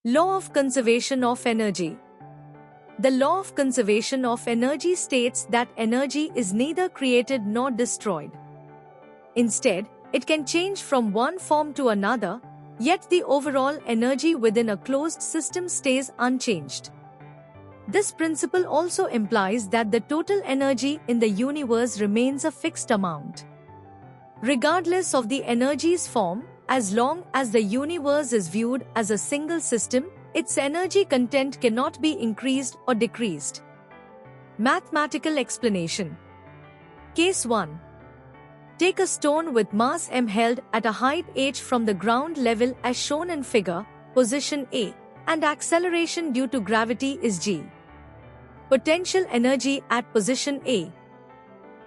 Law of conservation of energy. The law of conservation of energy states that energy is neither created nor destroyed. Instead, it can change from one form to another, yet the overall energy within a closed system stays unchanged. This principle also implies that the total energy in the universe remains a fixed amount. Regardless of the energy's form, as long as the universe is viewed as a single system, its energy content cannot be increased or decreased. Mathematical explanation. Case 1. Take a stone with mass m held at a height h from the ground level as shown in figure, position A, and acceleration due to gravity is g. Potential energy at position A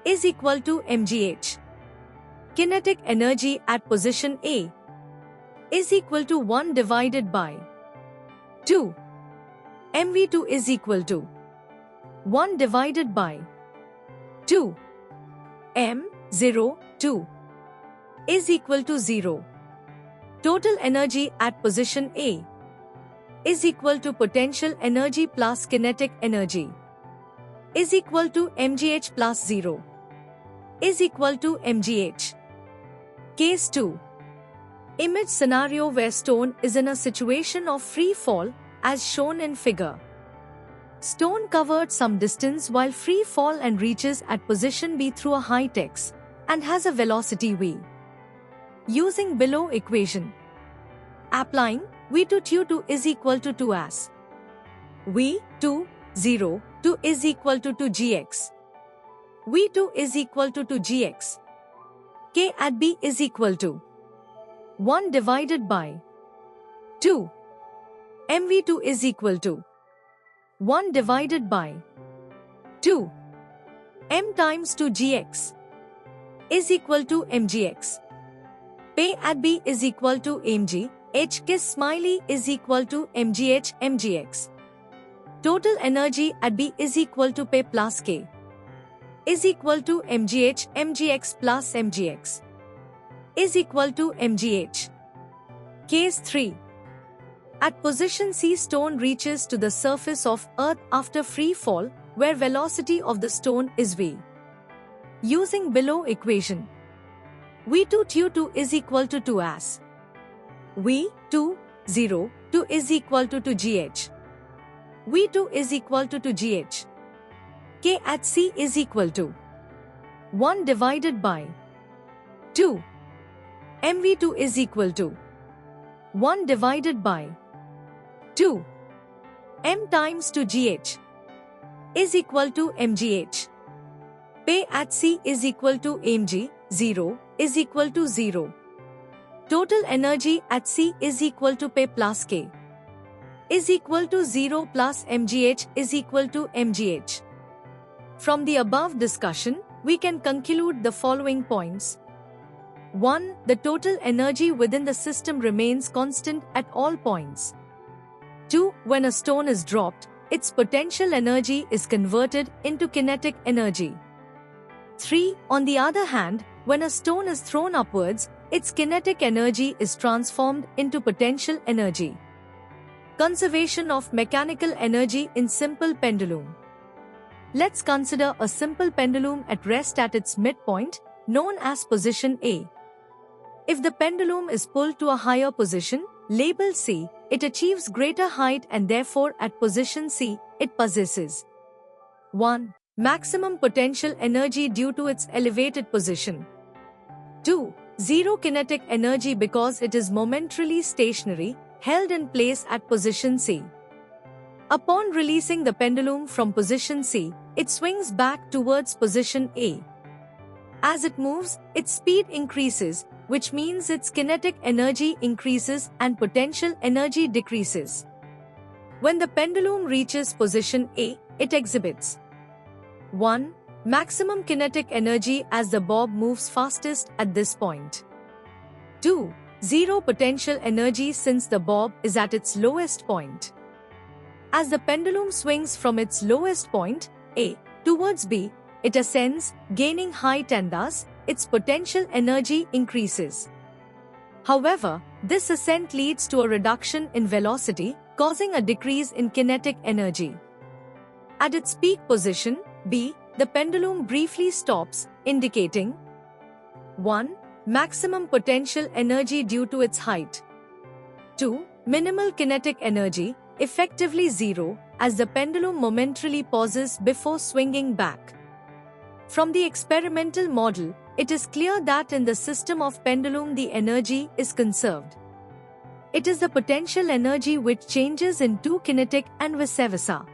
is equal to mgh. Kinetic energy at position A is equal to 1 divided by 2. mv2 is equal to 1 divided by 2. m02 is equal to 0. Total energy at position A is equal to potential energy plus kinetic energy is equal to mgh plus 0 is equal to mgh. Case 2. Image scenario where stone is in a situation of free fall as shown in figure. Stone covered some distance while free fall and reaches at position B through a height x and has a velocity v. Using below equation. Applying v2 tu2 is equal to 2 as v2 0 2 is equal to 2 gx. v2 is equal to 2 gx. K at B is equal to 1 divided by 2. mv2 is equal to 1 divided by 2. m times 2 gx is equal to mgx. P at B is equal to mg. H kiss smiley is equal to mgh mgx. Total energy at B is equal to P plus K is equal to mgh mgx plus mgx is equal to mgh. Case 3. At position C, stone reaches to the surface of Earth after free fall, where velocity of the stone is v. Using below equation. v2 tu2 is equal to 2 as v2 0 2 is equal to 2 gh. v2 is equal to 2 gh. K at C is equal to 1 divided by 2. mv2 is equal to 1 divided by 2. m times 2 gh is equal to mgh. P at C is equal to mg. 0 is equal to 0. Total energy at C is equal to P plus K is equal to 0 plus mgh is equal to mgh. From the above discussion, we can conclude the following points. 1. The total energy within the system remains constant at all points. 2. When a stone is dropped, its potential energy is converted into kinetic energy. 3. On the other hand, when a stone is thrown upwards, its kinetic energy is transformed into potential energy. Conservation of mechanical energy in simple pendulum. Let's consider a simple pendulum at rest at its midpoint, known as position A. If the pendulum is pulled to a higher position, labeled C, it achieves greater height and therefore at position C, it possesses 1. Maximum potential energy due to its elevated position. 2. Zero kinetic energy because it is momentarily stationary, held in place at position C. Upon releasing the pendulum from position C, it swings back towards position A. As it moves, its speed increases, which means its kinetic energy increases and potential energy decreases. When the pendulum reaches position A, it exhibits 1. Maximum kinetic energy as the bob moves fastest at this point. 2. Zero potential energy since the bob is at its lowest point. As the pendulum swings from its lowest point, A, towards B, it ascends, gaining height and thus, its potential energy increases. However, This ascent leads to a reduction in velocity, causing a decrease in kinetic energy. At its peak position, B, the pendulum briefly stops, indicating 1. Maximum potential energy due to its height. 2. Minimal kinetic energy, effectively 0, as the pendulum momentarily pauses before swinging back. From the experimental model, it is clear that in the system of pendulum the energy is conserved. It is the potential energy which changes into kinetic and vice versa.